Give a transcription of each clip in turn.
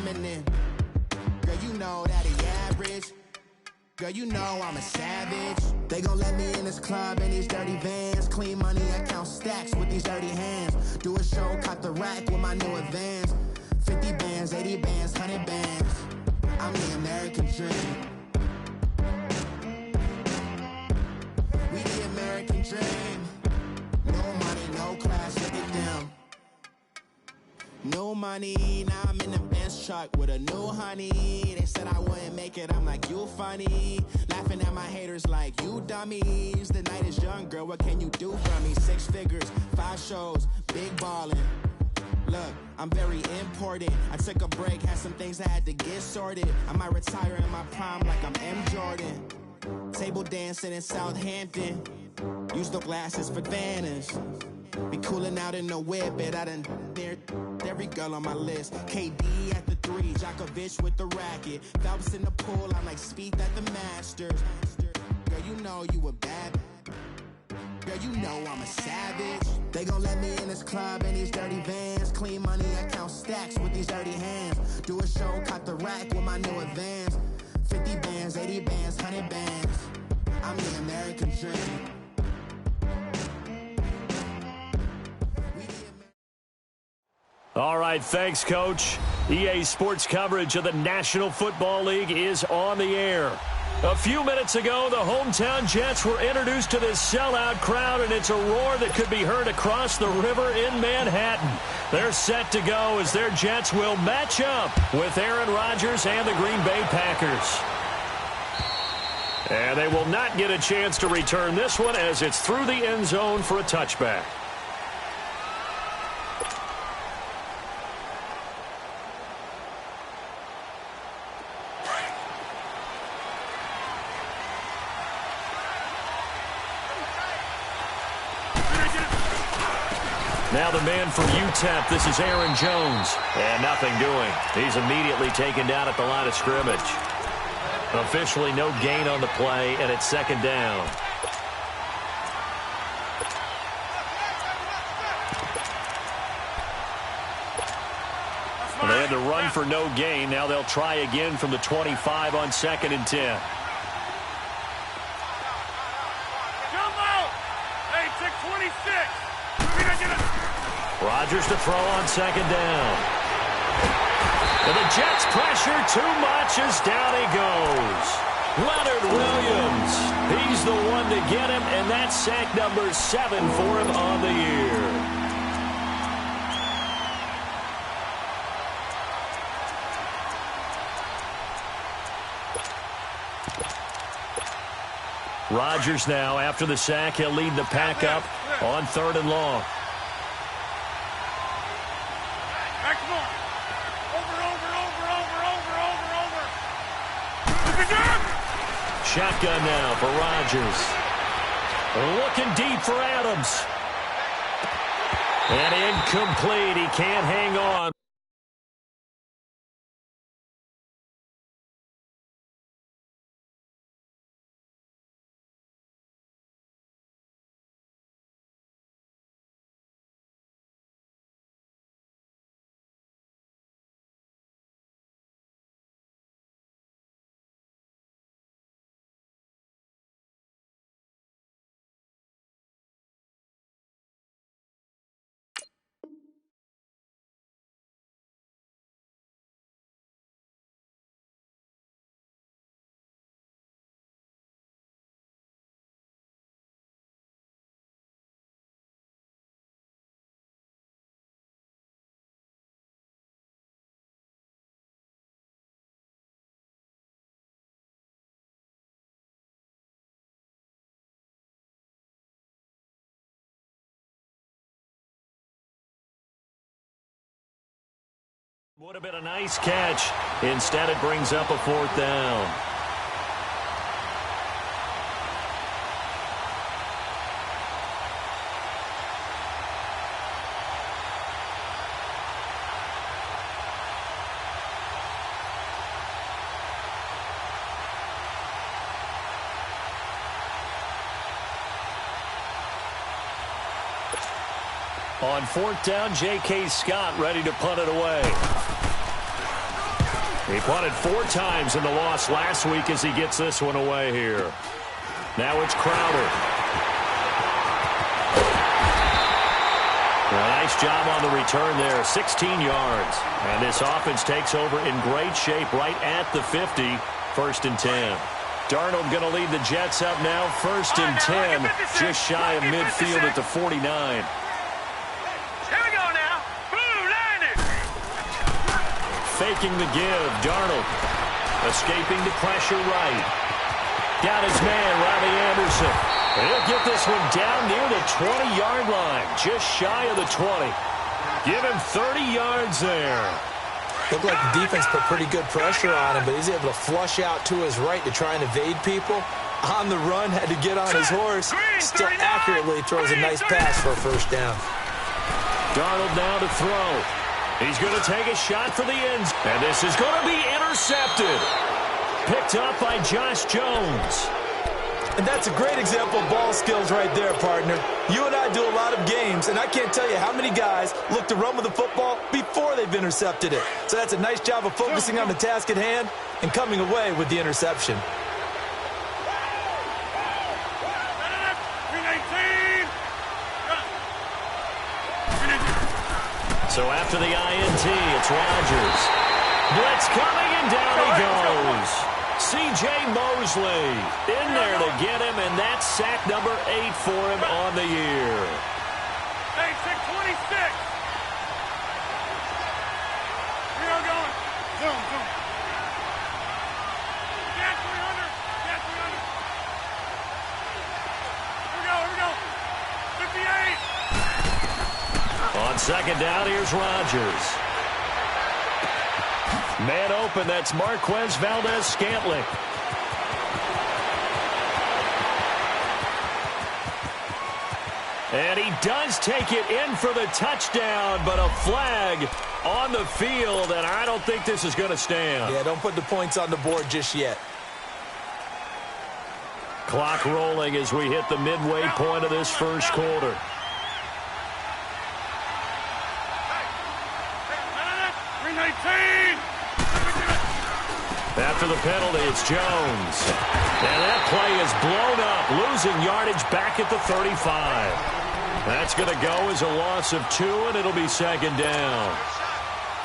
feminine. Girl, you know that he average. Girl, you know I'm a savage. They gon' let me in this club in these dirty vans. Clean money, I count stacks with these dirty hands. Do a show, caught the rack with my new advance. 50 bands, 80 bands, 100 bands. I'm the American dream. We the American dream. No money, no class, look at them. No money, now I'm in the Benz truck with a new honey. They said I wouldn't make it, I'm like, you funny. Laughing at my haters like, you dummies. The night is young, girl, what can you do for me? 6 figures, 5 shows, big ballin'. Look, I'm very important. I took a break, had some things I had to get sorted. I might retire in my prime like I'm M. Jordan. Table dancing in Southampton. Use the glasses for Vannas. Be cooling out in the whip, but I done near every girl on my list. KD at the 3, Djokovic with the racket. Phelps in the pool, I'm like Speed at the Masters. Girl, you know you a bad. Girl, you know I'm a savage. They gon' let me in this club in these dirty vans. Clean money, I count stacks with these dirty hands. Do a show, caught the rack with my new advance. 50 bands, 80 bands, 100 bands. I'm the American dream. All right, thanks, Coach. EA Sports coverage of the National Football League is on the air. A few minutes ago, the hometown Jets were introduced to this sellout crowd, and it's a roar that could be heard across the river in Manhattan. They're set to go as their Jets will match up with Aaron Rodgers and the Green Bay Packers. And they will not get a chance to return this one as it's through the end zone for a touchback. Now the man from UTEP, this is Aaron Jones. And nothing doing. He's immediately taken down at the line of scrimmage. Officially no gain on the play, and it's second down. They had to run for no gain. Now they'll try again from the 25 on 2nd and 10. Rodgers to throw on 2nd down. And the Jets pressure too much as down he goes. Leonard Williams. He's the one to get him, and that's sack number 7 for him on the year. Rodgers now, after the sack, he'll lead the pack up on 3rd and long. Shotgun now for Rodgers. Looking deep for Adams. And incomplete. He can't hang on. Would have been a nice catch. Instead, it brings up a 4th down. On 4th down, J.K. Scott ready to punt it away. He punted 4 times in the loss last week as he gets this one away here. Now it's Crowder. A nice job on the return there, 16 yards. And this offense takes over in great shape right at the 50, 1st and 10. Darnold going to lead the Jets up now, 1st and 10, just shy of midfield at the 49. Here we go now. Boom, landed. Faking the give, Darnold. Escaping the pressure right. Got his man, Robbie Anderson. And he'll get this one down near the 20-yard line, just shy of the 20. Give him 30 yards there. Looked like the defense put pretty good pressure on him, but he's able to flush out to his right to try and evade people. On the run, had to get on his horse. Still accurately throws a nice pass for a 1st down. Darnold now to throw. He's going to take a shot for the ends. And this is going to be intercepted. Picked up by Josh Jones. And that's a great example of ball skills right there, partner. You and I do a lot of games, and I can't tell you how many guys look to run with the football before they've intercepted it. So that's a nice job of focusing on the task at hand and coming away with the interception. So after the INT, it's Rodgers. Blitz coming, and down he goes. C.J. Mosley in there to get him, and that's sack number 8 for him on the year. 26. We are going. Zoom. Get 300. Here we go. 58. On 2nd down, here's Rodgers. Man open, that's Marquez Valdez-Scantling. And he does take it in for the touchdown, but a flag on the field, and I don't think this is going to stand. Yeah, don't put the points on the board just yet. Clock rolling as we hit the midway point of this 1st quarter. After the penalty, it's Jones. And that play is blown up, losing yardage back at the 35. That's going to go as a loss of 2, and it'll be 2nd down.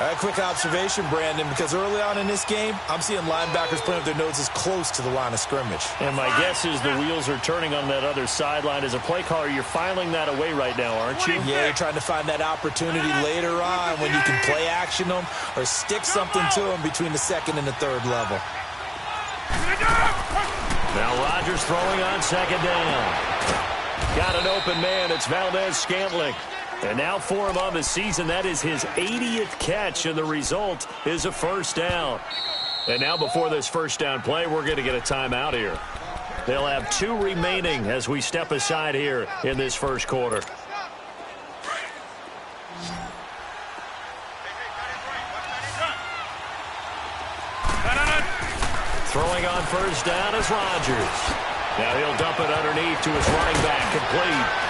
A quick observation, Brandon, because early on in this game, I'm seeing linebackers playing with their noses close to the line of scrimmage. And my guess is the wheels are turning on that other sideline. As a play caller, you're filing that away right now, aren't you? Yeah, you're trying to find that opportunity later on when you can play action them or stick something to them between the 2nd and the 3rd level. Now Rodgers throwing on 2nd down. Got an open man. It's Valdez-Scantling. And now for him on the season, that is his 80th catch, and the result is a 1st down. And now before this 1st down play, we're going to get a timeout here. They'll have 2 remaining as we step aside here in this 1st quarter. Throwing on 1st down is Rodgers. Now he'll dump it underneath to his running back, complete.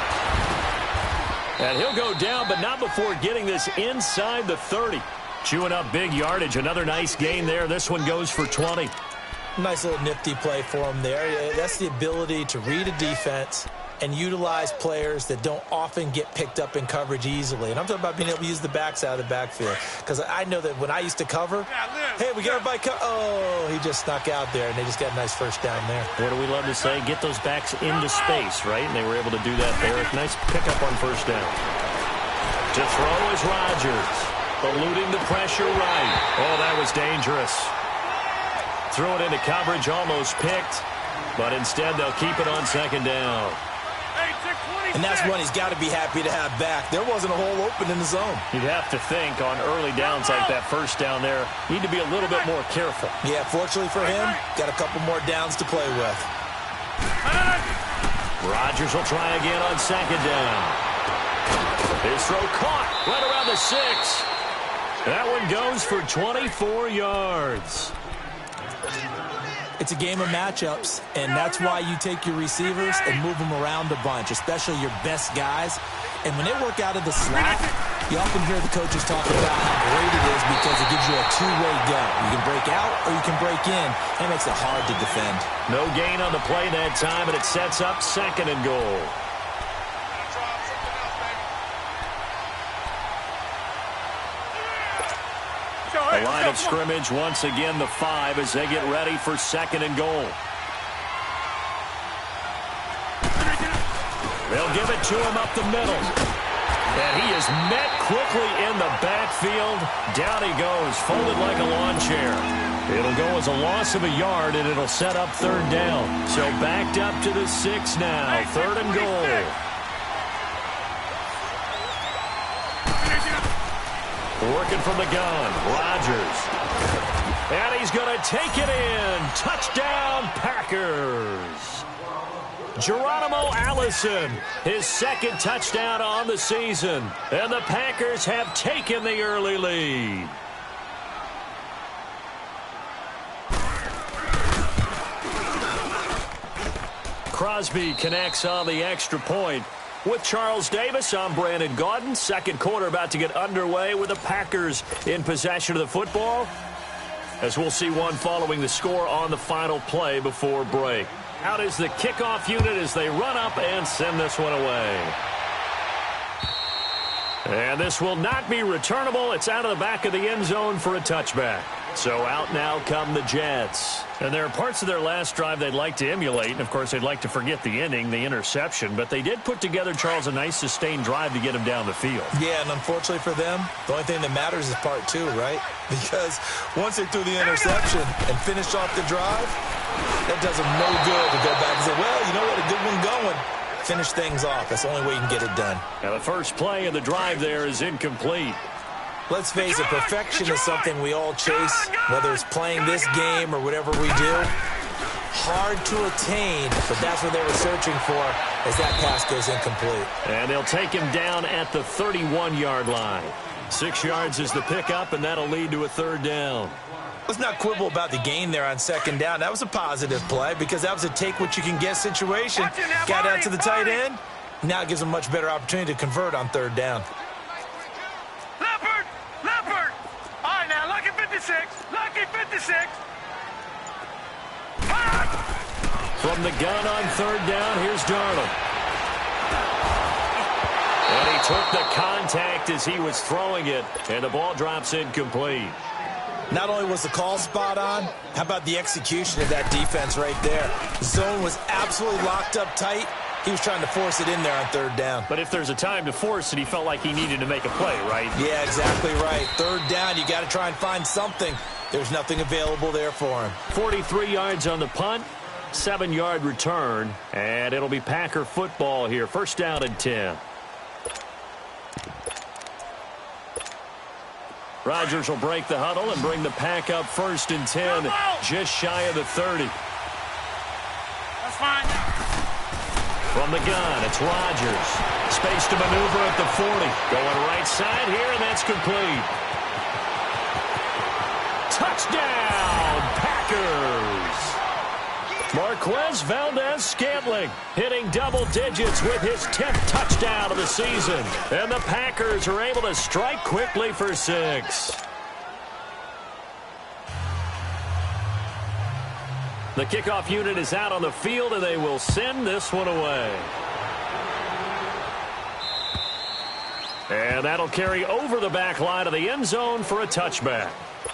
And he'll go down, but not before getting this inside the 30. Chewing up big yardage. Another nice gain there. This one goes for 20. Nice little nifty play for him there. That's the ability to read a defense and utilize players that don't often get picked up in coverage easily. And I'm talking about being able to use the backs out of the backfield. Because I know that when I used to cover, hey, we got everybody oh, he just snuck out there, and they just got a nice 1st down there. What do we love to say? Get those backs into space, right? And they were able to do that there. Nice pickup on 1st down. To throw is Rodgers. Eluding the pressure right. Oh, that was dangerous. Threw it into coverage, almost picked. But instead, they'll keep it on 2nd down. And that's one he's got to be happy to have back. There wasn't a hole open in the zone. You'd have to think on early downs like that 1st down there, need to be a little bit more careful. Yeah, fortunately for him, got a couple more downs to play with. Rodgers will try again on 2nd down. His throw caught right around the 6. That one goes for 24 yards. It's a game of matchups, and that's why you take your receivers and move them around a bunch, especially your best guys. And when they work out of the slot, you often hear the coaches talk about how great it is because it gives you a two-way go. You can break out or you can break in. That makes it hard to defend. No gain on the play that time, and it sets up 2nd and goal. The line of scrimmage, once again, the 5 as they get ready for 2nd and goal. They'll give it to him up the middle. And he is met quickly in the backfield. Down he goes, folded like a lawn chair. It'll go as a loss of a yard, and it'll set up 3rd down. So backed up to the 6 now, 3rd and goal. Working from the gun, Rodgers. And he's going to take it in. Touchdown, Packers. Geronimo Allison, his 2nd touchdown on the season. And the Packers have taken the early lead. Crosby connects on the extra point. With Charles Davis, I'm Brandon Gaudin. 2nd quarter about to get underway with the Packers in possession of the football, as we'll see one following the score on the final play before break. Out is the kickoff unit as they run up and send this one away. And this will not be returnable. It's out of the back of the end zone for a touchback. So out now come the Jets. And there are parts of their last drive they'd like to emulate. And, of course, they'd like to forget the ending, the interception. But they did put together, Charles, a nice sustained drive to get him down the field. Yeah, and unfortunately for them, the only thing that matters is part 2, right? Because once they threw the interception and finished off the drive, that does them no good to go back and say, well, you know what, a good one going. Finish things off. That's the only way you can get it done. Now, the first play of the drive there is incomplete. Let's face it, perfection is something we all chase, whether it's playing this game or whatever we do. Hard to attain, but that's what they were searching for as that pass goes incomplete. And they'll take him down at the 31-yard line. 6 yards is the pickup, and that'll lead to a 3rd down. Let's not quibble about the gain there on 2nd down. That was a positive play because that was a take-what-you-can-get situation. Got out to the tight end. Now it gives them a much better opportunity to convert on 3rd down. Leopard! All right, now, lucky 56. Lucky 56. From the gun on 3rd down, here's Darnold. And he took the contact as he was throwing it, and the ball drops incomplete. Not only was the call spot on, how about the execution of that defense right there? The zone was absolutely locked up tight. He was trying to force it in there on 3rd down. But if there's a time to force it, he felt like he needed to make a play, right? Yeah, exactly right. 3rd down, you got to try and find something. There's nothing available there for him. 43 yards on the punt, 7-yard return, and it'll be Packer football here. 1st down and 10. Rodgers will break the huddle and bring the Pack up 1st and 10, just shy of the 30. That's fine. From the gun, it's Rodgers. Space to maneuver at the 40. Going right side here, and that's complete. Touchdown, Packers! Marquez Valdez-Scantling hitting double digits with his 10th touchdown of the season. And the Packers are able to strike quickly for 6. The kickoff unit is out on the field, and they will send this one away. And that'll carry over the back line of the end zone for a touchback.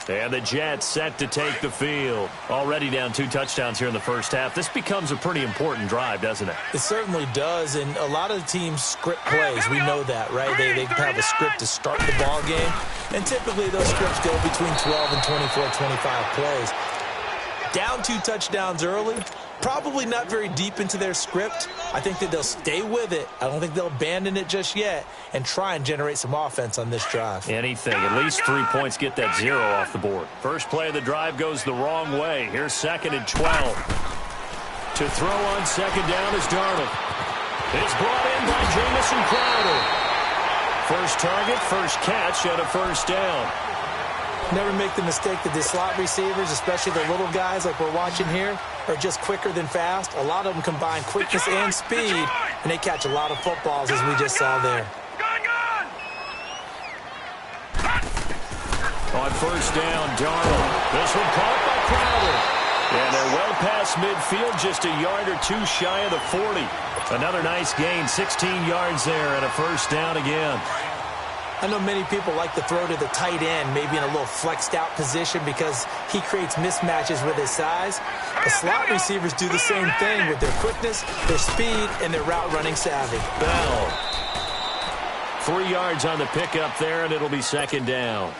And the Jets set to take the field. Already down 2 touchdowns here in the first half. This becomes a pretty important drive, doesn't it? It certainly does, and a lot of the teams script plays. We know that, right? They have a script to start the ball game, and typically those scripts go between 12 and 24, 25 plays. Down 2 touchdowns early, probably not very deep into their script. I think that they'll stay with it. I don't think they'll abandon it just yet and try and generate some offense on this drive. Anything. At least 3 points, get that 0 off the board. First play of the drive goes the wrong way. Here's 2nd and 12. To throw on 2nd down is Darnold. It's brought in by Jamison Crowder. First target, first catch, and a 1st down. Never make the mistake that the slot receivers, especially the little guys like we're watching here, are just quicker than fast. A lot of them combine quickness and speed, and they catch a lot of footballs, as we just saw there. On On first down, Darnold. This one caught by Crowder. And they're well past midfield, just a yard or two shy of the 40. Another nice gain, 16 yards there, and a first down again. I know many people like to throw to the tight end, maybe in a little flexed out position because he creates mismatches with his size. The slot receivers do the same thing with their quickness, their speed, and their route running savvy. Bell. 3 yards on the pickup there, and it'll be second down.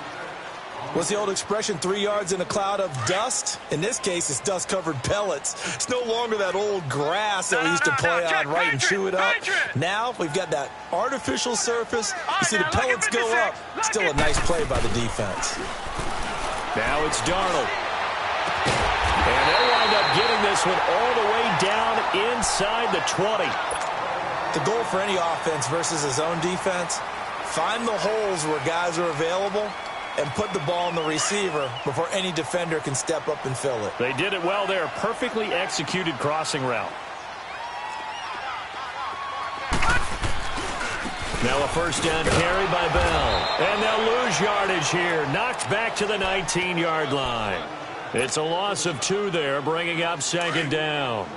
What's the old expression, 3 yards in a cloud of dust? In this case, it's dust-covered pellets. It's no longer that old grass that we used to play on, right, and chew it up. Now we've got that artificial surface. You see the pellets go up. Still a nice play by the defense. Now it's Darnold. And they'll wind up getting this one all the way down inside the 20. The goal for any offense versus his own defense, find the holes where guys are available and put the ball in the receiver before any defender can step up and fill it. They did it well there. Perfectly executed crossing route. Now a first down carry by Bell. And they'll lose yardage here. Knocked back to the 19-yard line. It's a loss of 2 there, bringing up second down.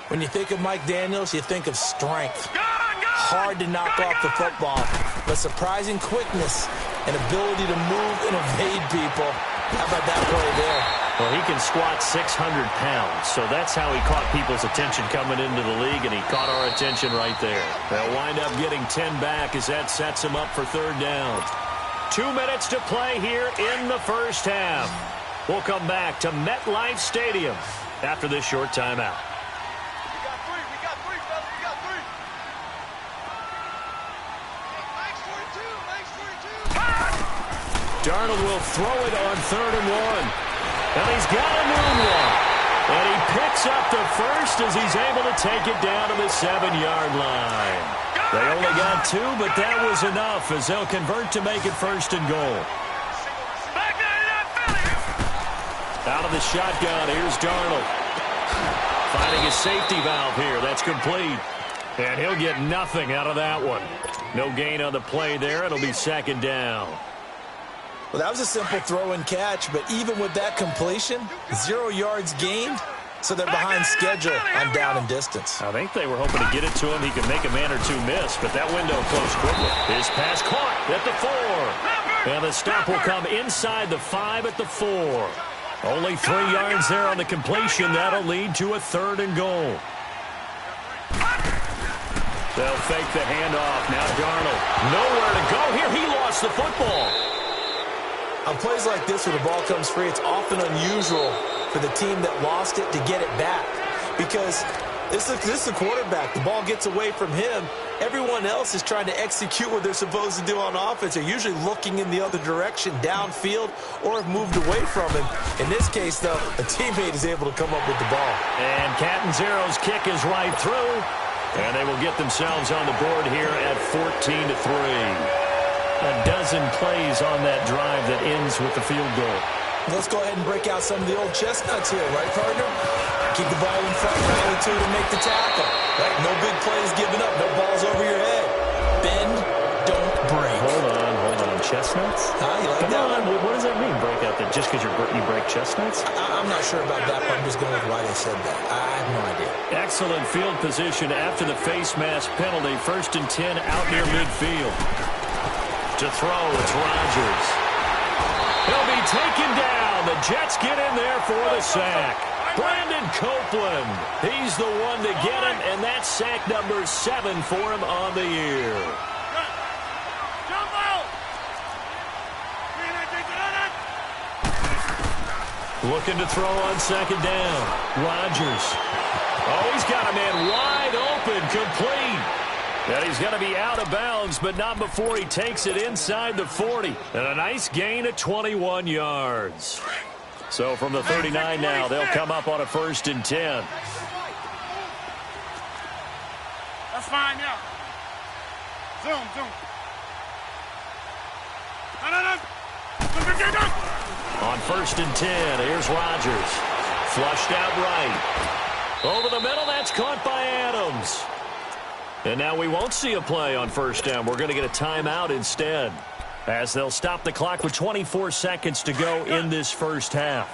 When you think of Mike Daniels, you think of strength. Hard to knock off the football, but surprising quickness and ability to move and evade people. How about that play there? Well, he can squat 600 pounds, so that's how he caught people's attention coming into the league, and he caught our attention right there. They'll wind up getting 10 back as that sets him up for third down. 2 minutes to play here in the first half. We'll come back to MetLife Stadium after this short timeout. Darnold will throw it on 3rd and 1. And he's got a moonwalk. And he picks up the first as he's able to take it down to the 7-yard line. They only got 2, but that was enough as they'll convert to make it 1st and goal. Out of the shotgun, here's Darnold. Finding a safety valve here. That's complete. And he'll get nothing out of that one. No gain on the play there. It'll be second down. Well, that was a simple throw and catch, but even with that completion, 0 yards gained, so they're behind schedule on down and distance. I think they were hoping to get it to him. He could make a man or two miss, but that window closed quickly. His pass caught at the 4. And the stop will come inside the 5 at the 4. Only 3 yards there on the completion. That'll lead to a 3rd and goal. They'll fake the handoff. Now Darnold. Nowhere to go here. He lost the football. On plays like this where the ball comes free, it's often unusual for the team that lost it to get it back. Because this is the quarterback. The ball gets away from him. Everyone else is trying to execute what they're supposed to do on offense. They're usually looking in the other direction, downfield, or have moved away from him. In this case, though, a teammate is able to come up with the ball. And Catanzaro's kick is right through. And they will get themselves on the board here at 14-3. A dozen plays on that drive that ends with the field goal. Let's go ahead and break out some of the old chestnuts here, right, partner? Keep the ball in front, rally to to make the tackle. Right? No big plays given up, no balls over your head. Bend, don't break. Hold on. Chestnuts? You like Come that? on, what does that mean, break out that just because you break chestnuts? I'm not sure about that, but I'm just going with why they said that. I have no idea. Excellent field position after the face mask penalty. 1st and 10 out near midfield. To throw, it's Rodgers. He'll be taken down. The Jets get in there for the sack. Brandon Copeland. He's the one to get it, and that's sack number 7 for him on the year. Looking to throw on 2nd down. Rodgers. Oh, he's got a man wide open, complete. And he's going to be out of bounds, but not before he takes it inside the 40. And a nice gain of 21 yards. So from the 39 now, they'll come up on a 1st and 10. That's fine, yeah. Zoom. No. On 1st and 10, here's Rodgers. Flushed out right. Over the middle, that's caught by Adams. And now we won't see a play on 1st down. We're going to get a timeout instead. as they'll stop the clock with 24 seconds to go in this first half.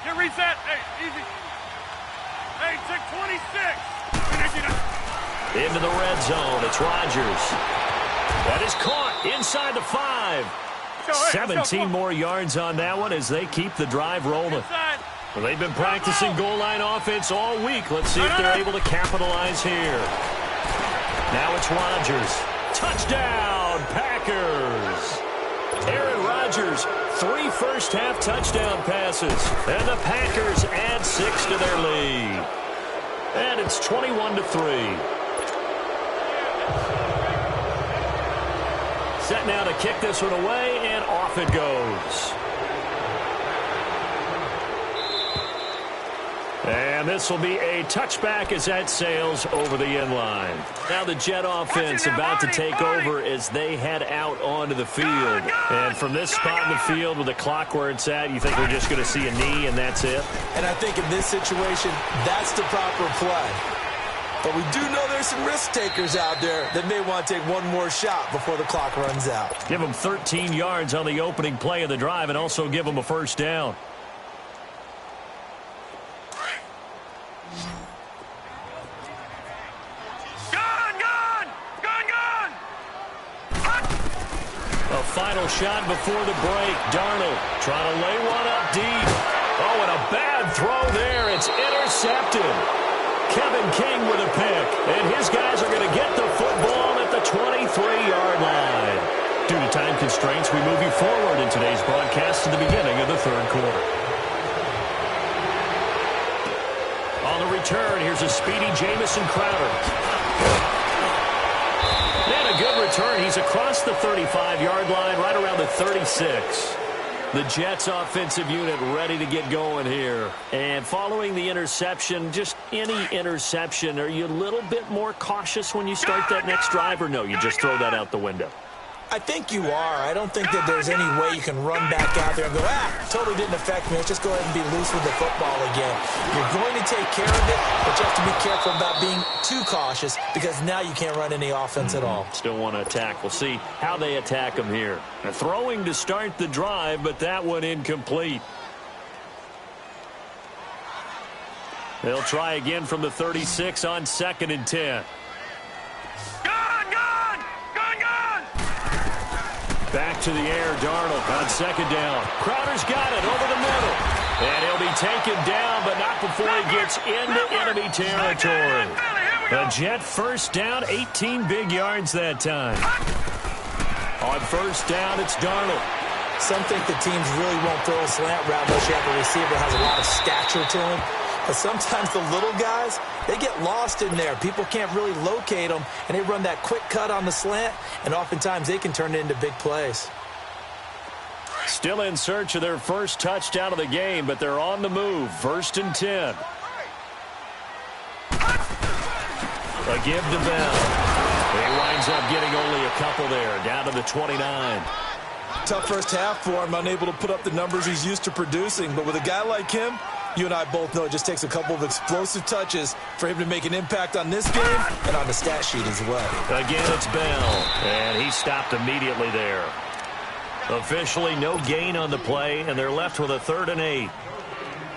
Get reset. Hey, easy. Hey, check 26. Into the red zone. It's Rodgers. That is caught inside the 5. 17 more yards on that one as they keep the drive rolling. Well, they've been practicing goal line offense all week. Let's see if they're able to capitalize here. Now it's Rodgers. Touchdown, Packers. Aaron Rodgers, 3 first-half touchdown passes. And the Packers add 6 to their lead. And it's 21-3. Set now to kick this one away, and off it goes. And this will be a touchback as that sails over the end line. Now the Jet offense about to take over as they head out onto the field. And from this spot in the field with the clock where it's at, you think we're just going to see a knee and that's it? And I think in this situation, that's the proper play. But we do know there's some risk takers out there that may want to take one more shot before the clock runs out. Give them 13 yards on the opening play of the drive and also give them a first down. A final shot before the break. Darnold trying to lay one up deep. Oh, and a bad throw there. It's intercepted. Kevin King with a pick. And his guys are going to get the football at the 23-yard line. Due to time constraints, we move you forward in today's broadcast to the beginning of the third quarter. On the return, here's a speedy Jamison Crowder. And a good return. He's across the 35-yard line, right around the 36. The Jets offensive unit ready to get going here. And following the interception, just any interception, are you a little bit more cautious when you start that next drive, or no, you just throw that out the window? I think you are. I don't think that there's any way you can run back out there and go, totally didn't affect me. Let's just go ahead and be loose with the football again. You're going to take care of it, but you have to be careful about being too cautious because now you can't run any offense at all. Still want to attack. We'll see how they attack them here. They're throwing to start the drive, but that one incomplete. They'll try again from the 36 on 2nd and 10. Back to the air, Darnold on 2nd down. Crowder's got it over the middle. And he'll be taken down, but not before he gets into enemy territory. The Jet first down, 18 big yards that time. On 1st down, it's Darnold. Some think the teams really won't throw a slant route unless you have a receiver that has a lot of stature to him. But sometimes the little guys, they get lost in there. People can't really locate them, and they run that quick cut on the slant, and oftentimes they can turn it into big plays. Still in search of their first touchdown of the game, but they're on the move. 1st and 10. A give to Bell. He winds up getting only a couple there, down to the 29. Tough first half for him, unable to put up the numbers he's used to producing. But with a guy like him, you and I both know it just takes a couple of explosive touches for him to make an impact on this game and on the stat sheet as well. Again, it's Bell, and he stopped immediately there. Officially, no gain on the play, and they're left with a 3rd and 8.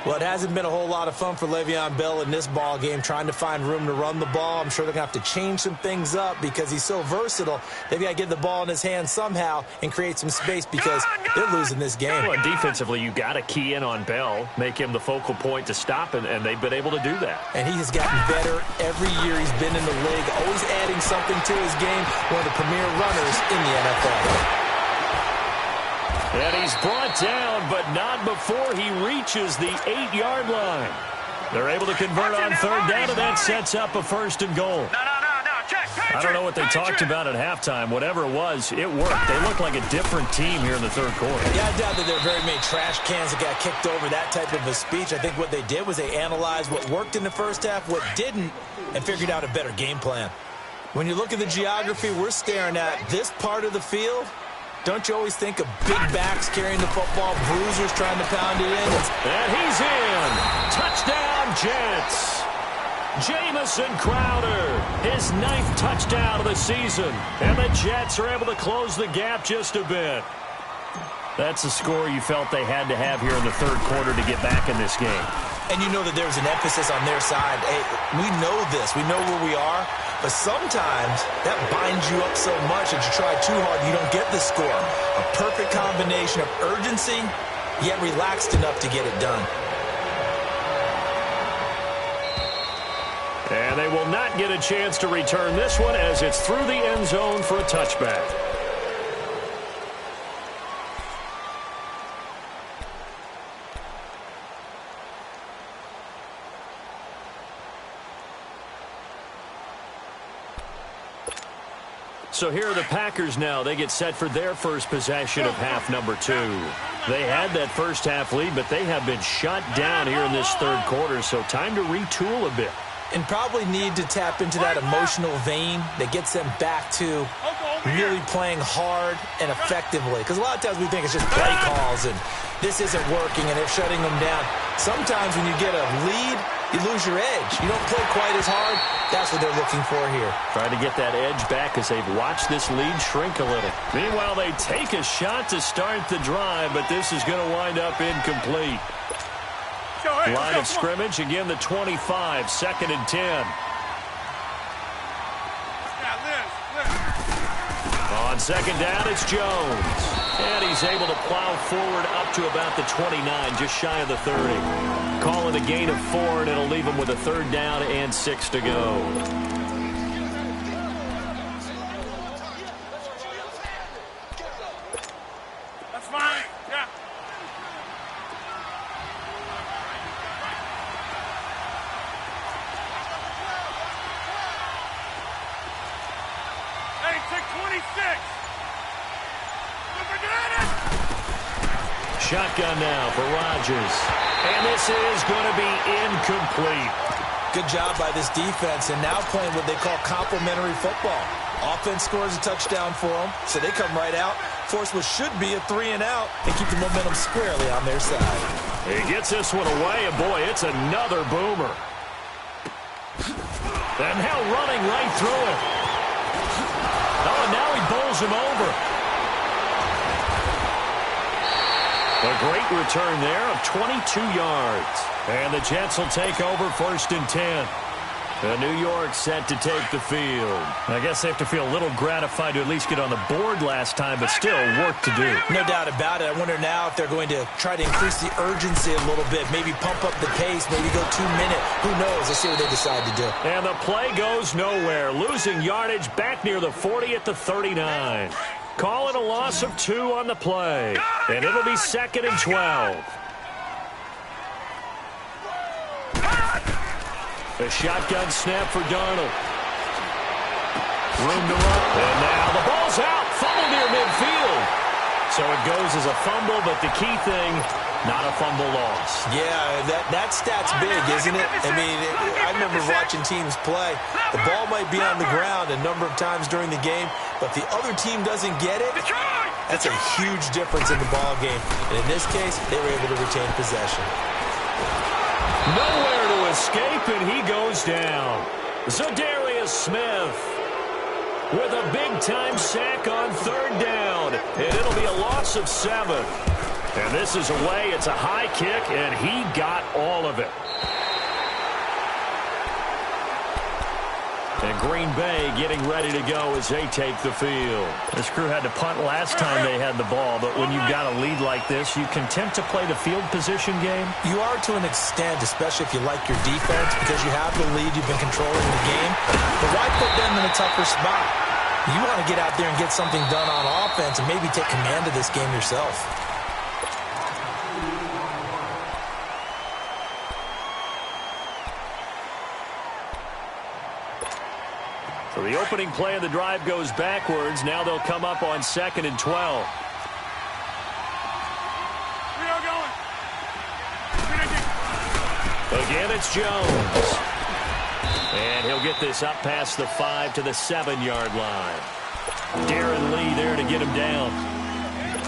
Well, it hasn't been a whole lot of fun for Le'Veon Bell in this ball game, trying to find room to run the ball. I'm sure they're going to have to change some things up because he's so versatile. They've got to get the ball in his hands somehow and create some space because they're losing this game. Well, defensively, you got to key in on Bell, make him the focal point to stop, and they've been able to do that. And he has gotten better every year he's been in the league, always adding something to his game, one of the premier runners in the NFL. And he's brought down, but not before he reaches the 8-yard line. They're able to convert on 3rd down, and that sets up a 1st and goal. I don't know what they talked about at halftime. Whatever it was, it worked. They look like a different team here in the 3rd quarter. Yeah, I doubt that there are very many trash cans that got kicked over that type of a speech. I think what they did was they analyzed what worked in the first half, what didn't, and figured out a better game plan. When you look at the geography we're staring at, this part of the field, don't you always think of big backs carrying the football, bruisers trying to pound it in? And he's in. Touchdown, Jets. Jamison Crowder, his 9th touchdown of the season. And the Jets are able to close the gap just a bit. That's a score you felt they had to have here in the third quarter to get back in this game. And you know that there's an emphasis on their side. Hey, we know this. We know where we are. But sometimes that binds you up so much that you try too hard, you don't get the score. A perfect combination of urgency, yet relaxed enough to get it done. And they will not get a chance to return this one as it's through the end zone for a touchback. So here are the Packers now. They get set for their first possession of half number 2. They had that first half lead, but they have been shut down here in this third quarter, so time to retool a bit. And probably need to tap into that emotional vein that gets them back to really playing hard and effectively. Because a lot of times we think it's just play calls and this isn't working and they're shutting them down. Sometimes when you get a lead, you lose your edge. You don't play quite as hard. That's what they're looking for here. Trying to get that edge back as they've watched this lead shrink a little. Meanwhile, they take a shot to start the drive, but this is going to wind up incomplete. Line of scrimmage, again the 25, 2nd and 10. On second down, it's Jones. And he's able to plow forward up to about the 29, just shy of the 30. Call it a gain of 4, and it'll leave him with a 3rd down and 6 to go. Shotgun now for Rodgers. And this is going to be incomplete. Good job by this defense, and now playing what they call complementary football. Offense scores a touchdown for them, so they come right out, force what should be a 3-and-out, and keep the momentum squarely on their side. He gets this one away, and boy, it's another boomer. And now running right through it. Oh, now he bowls him over. A great return there of 22 yards. And the Jets will take over 1st and 10. New York set to take the field. I guess they have to feel a little gratified to at least get on the board last time, but still work to do. No doubt about it. I wonder now if they're going to try to increase the urgency a little bit, maybe pump up the pace, maybe go 2-minute. Who knows? Let's see what they decide to do. And the play goes nowhere, losing yardage back near the 40 at the 39. Call it a loss of 2 on the play, and it'll be 2nd and 12. A shotgun snap for Darnold. Room to run. And now the ball's out. Fumble near midfield. So it goes as a fumble, but the key thing, not a fumble loss. Yeah, that stat's big, isn't it? I mean, I remember watching teams play. The ball might be on the ground a number of times during the game, but the other team doesn't get it. That's a huge difference in the ball game. And in this case, they were able to retain possession. Nowhere to escape, and he goes down. Zadarius Smith with a big-time sack on 3rd down, and it'll be a loss of 7. And this is away. It's a high kick, and he got all of it. And Green Bay getting ready to go as they take the field. This crew had to punt last time they had the ball, but when you've got a lead like this, you content to play the field position game? You are to an extent, especially if you like your defense, because you have the lead, you've been controlling the game. But why put them in a tougher spot? You want to get out there and get something done on offense and maybe take command of this game yourself. So the opening play of the drive goes backwards. Now they'll come up on 2nd and 12. Again, it's Jones. And he'll get this up past the 5 to the 7-yard line. Darren Lee there to get him down.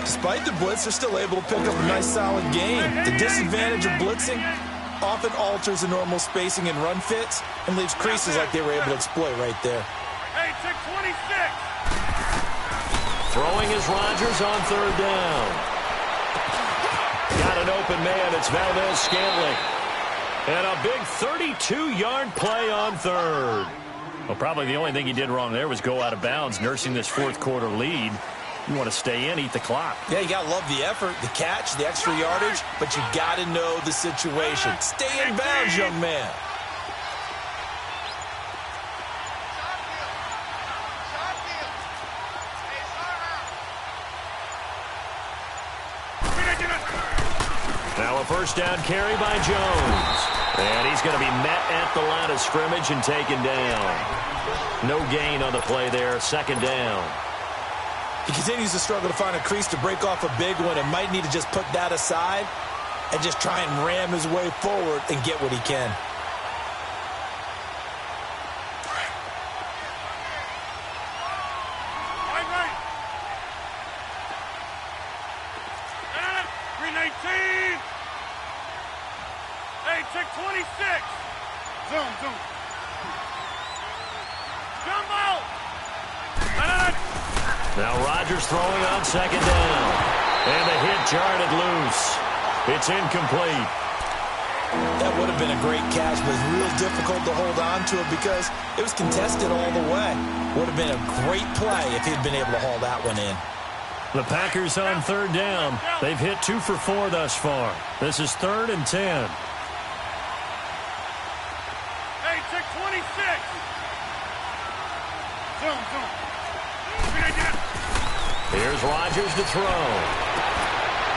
Despite the blitz, they're still able to pick up a nice solid gain. The disadvantage of blitzing, often alters the normal spacing and run fits and leaves creases like they were able to exploit right there. Hey, check 26. Throwing is Rodgers on third down. Got an open man. It's Valdez-Scantling. And a big 32-yard play on third. Well, probably the only thing he did wrong there was go out of bounds, nursing this fourth quarter lead. You want to stay in, eat the clock. Yeah, you got to love the effort, the catch, the extra yardage, but you got to know the situation. Stay in bounds, young man. Now a first down carry by Jones. And he's going to be met at the line of scrimmage and taken down. No gain on the play there, second down. He continues to struggle to find a crease to break off a big one and might need to just put that aside and just try and ram his way forward and get what he can. Right. 319. Hey, check 26. Zoom. Jumbo. Now Rodgers throwing on second down. And the hit jarred it loose. It's incomplete. That would have been a great catch, but it's real difficult to hold on to it because it was contested all the way. Would have been a great play if he'd been able to haul that one in. The Packers on third down. They've hit 2 for 4 thus far. This is 3rd and 10. Hey, check 26. Zoom. Here's Rodgers to throw.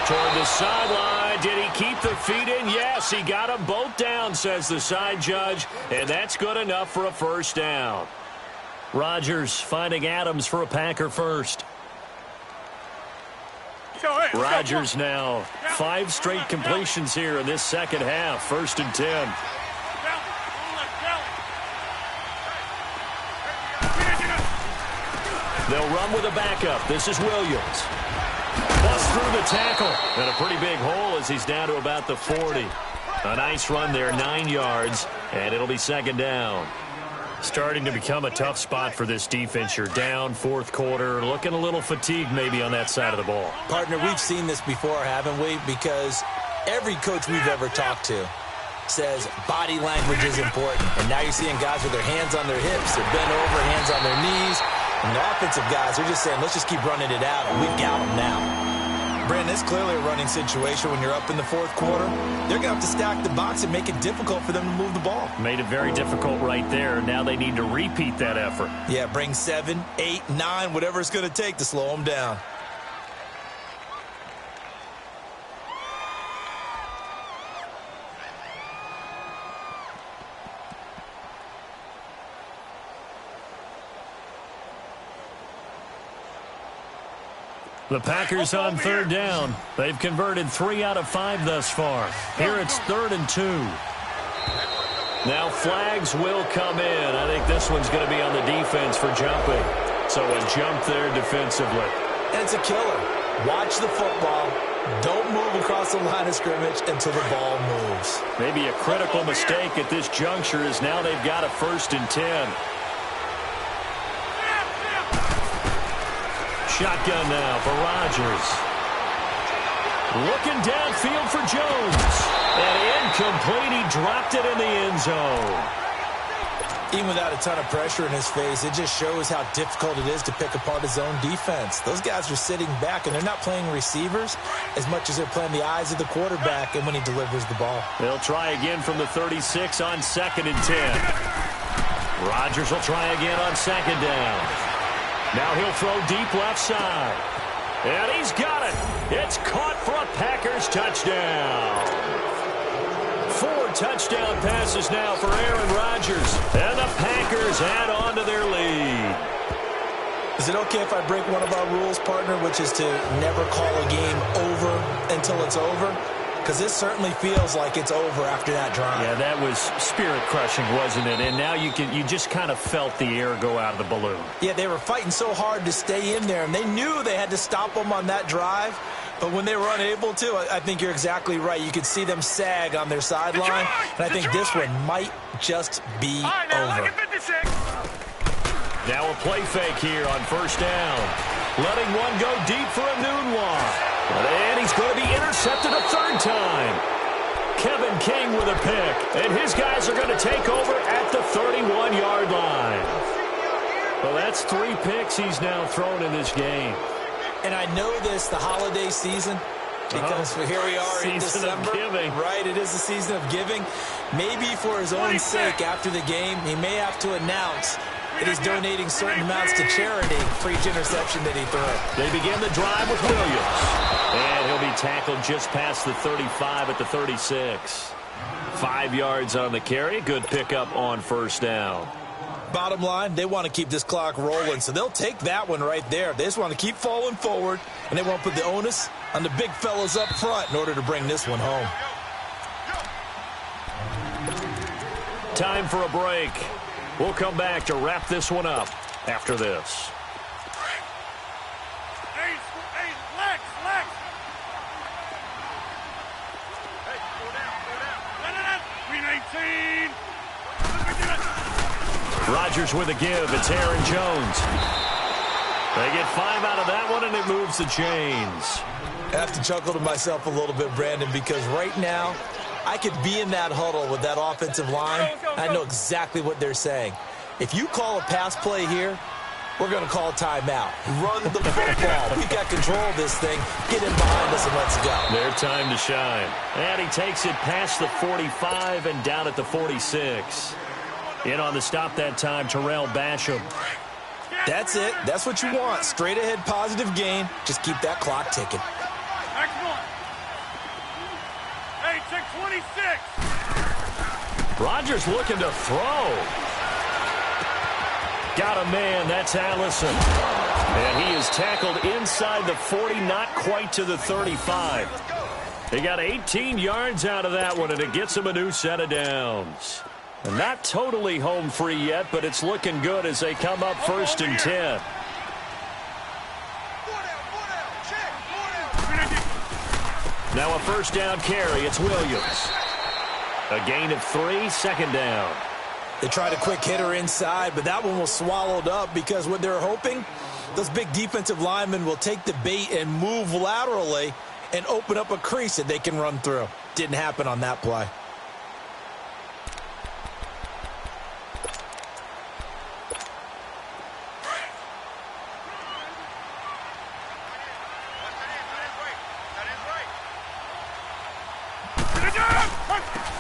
Toward the sideline. Did he keep the feet in? Yes, he got them both down, says the side judge. And that's good enough for a first down. Rodgers finding Adams for a Packer first. Rodgers now 5 straight completions here in this second half. 1st and 10. They'll run with a backup. This is Williams. Bust through the tackle. And a pretty big hole as he's down to about the 40. A nice run there, 9 yards, and it'll be second down. Starting to become a tough spot for this defense. You're down, 4th quarter, looking a little fatigued maybe on that side of the ball. Partner, we've seen this before, haven't we? Because every coach we've ever talked to says body language is important. And now you're seeing guys with their hands on their hips, they're bent over, hands on their knees. And the offensive guys are just saying, let's just keep running it out, and we've got them now. Brandon, it's clearly a running situation when you're up in the 4th quarter. They're going to have to stack the box and make it difficult for them to move the ball. Made it very difficult right there. Now they need to repeat that effort. Yeah, bring 7, 8, 9, whatever it's going to take to slow them down. The Packers on third down. They've converted 3 out of 5 thus far. Here it's 3rd and 2. Now flags will come in. I think this one's going to be on the defense for jumping. So a jump there defensively. And it's a killer. Watch the football. Don't move across the line of scrimmage until the ball moves. Maybe a critical mistake at this juncture is now they've got a 1st and 10. Shotgun now for Rodgers. Looking downfield for Jones. And incomplete. He dropped it in the end zone. Even without a ton of pressure in his face, it just shows how difficult it is to pick apart his own defense. Those guys are sitting back, and they're not playing receivers as much as they're playing the eyes of the quarterback and when he delivers the ball. They'll try again from the 36 on 2nd and 10. Rodgers will try again on 2nd down. Now he'll throw deep left side. And he's got it. It's caught for a Packers touchdown. 4 touchdown passes now for Aaron Rodgers. And the Packers add on to their lead. Is it okay if I break one of our rules, partner, which is to never call a game over until it's over? Because this certainly feels like it's over after that drive. Yeah, that was spirit-crushing, wasn't it? And now you just kind of felt the air go out of the balloon. Yeah, they were fighting so hard to stay in there, and they knew they had to stop them on that drive. But when they were unable to, I think you're exactly right. You could see them sag on their sideline, and I think this one might just be over. Now a play fake here on first down. Letting one go deep for a noon one. And he's going to be intercepted a third time. Kevin King with a pick, and his guys are going to take over at the 31-yard line. Well, that's 3 picks he's now thrown in this game. And I know this, the holiday season, because here we are in December. Right, it is the season of giving. Maybe for his own sake after the game, he may have to announce that he's donating certain amounts to charity for each interception that he threw. They begin the drive with Williams. And he'll be tackled just past the 35 at the 36. 5 yards on the carry. Good pickup on first down. Bottom line, they want to keep this clock rolling, so they'll take that one right there. They just want to keep falling forward, and they won't put the onus on the big fellas up front in order to bring this one home. Time for a break. We'll come back to wrap this one up after this. Hey, Lex. Hey, go down. 319. Rodgers with a give. It's Aaron Jones. They get 5 out of that one, and it moves the chains. I have to chuckle to myself a little bit, Brandon, because right now I could be in that huddle with that offensive line. I know exactly what they're saying. If you call a pass play here, we're going to call a timeout. Run the football. We've got control of this thing. Get in behind us and let's go. Their time to shine. And he takes it past the 45 and down at the 46. In on the stop that time, Terrell Basham. That's it. That's what you want. Straight ahead positive gain. Just keep that clock ticking. Hey, check 26. Rodgers looking to throw. Got a man. That's Allison. And he is tackled inside the 40, not quite to the 35. They got 18 yards out of that one, and it gets him a new set of downs. And not totally home free yet, but it's looking good as they come up 1st and 10. Now a first down carry. It's Williams. A gain of 3, second down. They tried a quick hitter inside, but that one was swallowed up because what they're hoping, those big defensive linemen will take the bait and move laterally and open up a crease that they can run through. Didn't happen on that play.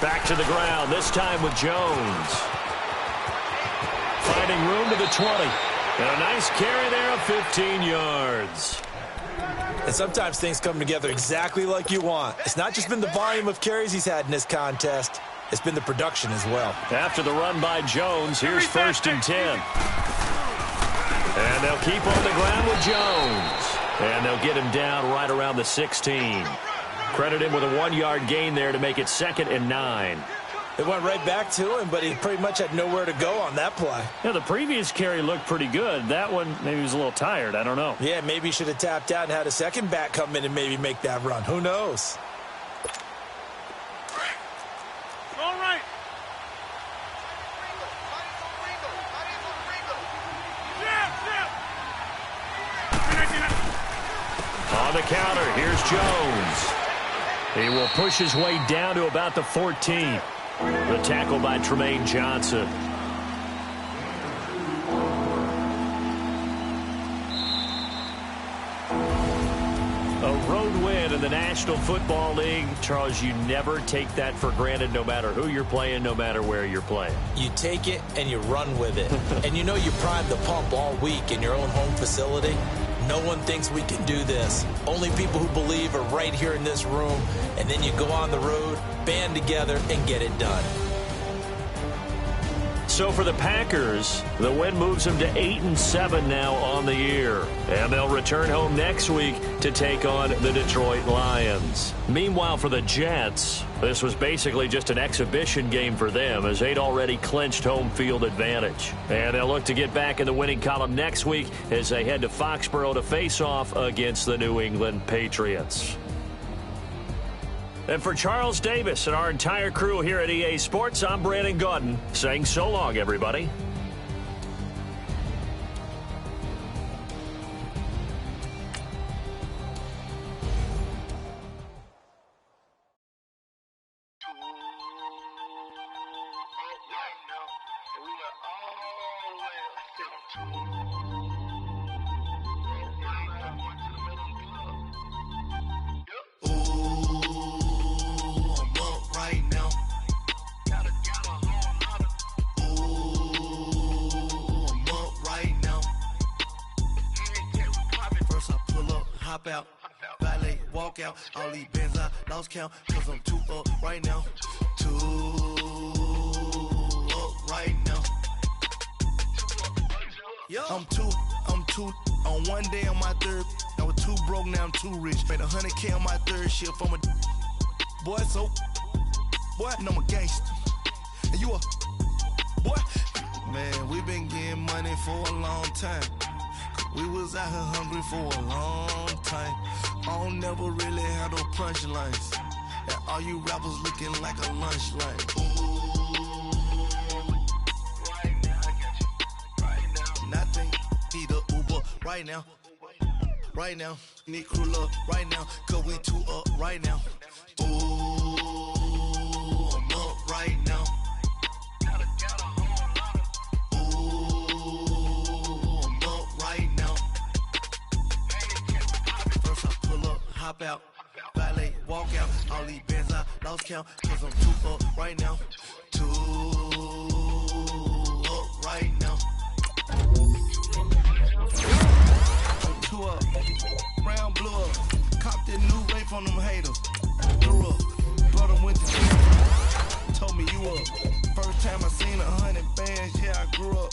Back to the ground, this time with Jones. Finding room to the 20. And a nice carry there of 15 yards. And sometimes things come together exactly like you want. It's not just been the volume of carries he's had in this contest. It's been the production as well. After the run by Jones, here's 1st and 10. And they'll keep on the ground with Jones. And they'll get him down right around the 16. Credit him with a 1-yard gain there to make it 2nd and 9. It went right back to him, but he pretty much had nowhere to go on that play. Yeah, the previous carry looked pretty good. That one, maybe he was a little tired. I don't know. Yeah, maybe he should have tapped out and had a second back come in and maybe make that run. Who knows? All right. On the counter, here's Jones. He will push his way down to about the 14. The tackle by Tremaine Johnson. A road win in the National Football League. Charles, you never take that for granted no matter who you're playing, no matter where you're playing. You take it and you run with it. And you know you primed the pump all week in your own home facility. No one thinks we can do this. Only people who believe are right here in this room. And then you go on the road, band together, and get it done. So for the Packers, the win moves them to 8-7 now on the year. And they'll return home next week to take on the Detroit Lions. Meanwhile, for the Jets, this was basically just an exhibition game for them as they'd already clinched home field advantage. And they'll look to get back in the winning column next week as they head to Foxborough to face off against the New England Patriots. And for Charles Davis and our entire crew here at EA Sports, I'm Brandon Gaudin saying so long, everybody. Out, valet, walk out, all these bins I lost count, cause I'm too up right now, too up right now. I'm too, on one day on my third, I was too broke, now I'm too rich, made 100K on my third shift from a boy, so, boy, and I'm a gangster, and you a, boy, man, we been getting money for a long time. We was out here hungry for a long time. I don't never really have no punchlines. And all you rappers looking like a lunch line. Right now, I got you. Right now. Nothing. Need a Uber right now. Right now. Need crew up right now. Cause we too up right now. Ooh, I'm up right now. Hop out, valet, walk out, all these bins I lost count, cause I'm too up right now, too up right now. I'm too up, brown blew up, copped that new rape on them haters, grew up, brother went to jail, told me you up, first time I seen 100 bands, yeah I grew up.